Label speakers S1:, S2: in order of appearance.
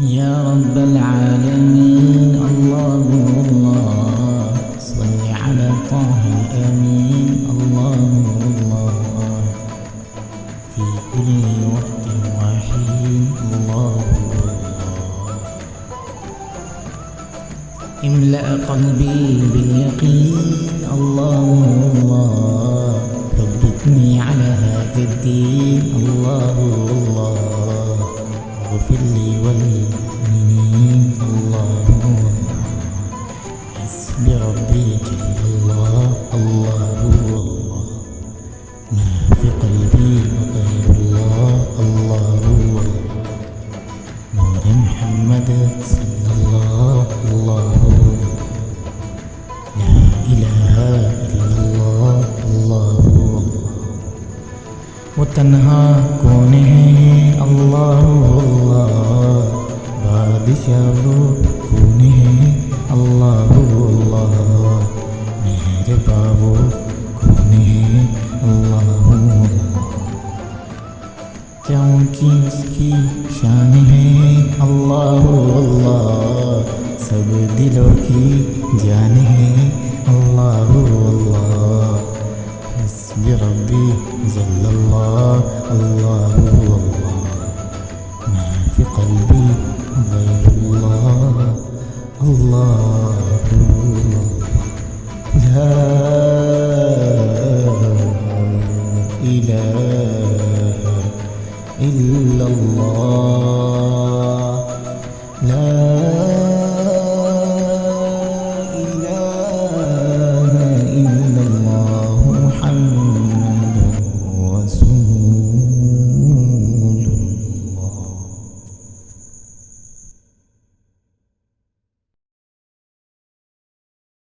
S1: يا رب العالمين الله الله صل على طه الأمين الله الله في كل وقت وحين الله الله املأ قلبي باليقين الله الله ثبتني على هذا الدين الله الله اغفر لي والمؤمنين الله حسبي ربي جل الله الله الله ما في قلبي غير الله الله الله نور محمد صلى الله الله لا إله إلا الله الله الله وتنهى كونه الله الله بادشاہ كونه الله الله मेरे बाबू كونه الله الله क्या ऊंची उसकी शान है الله الله सब दिलों की जान है الله الله حسبي ربي جل الله الله الله ما في قلبي غير الله الله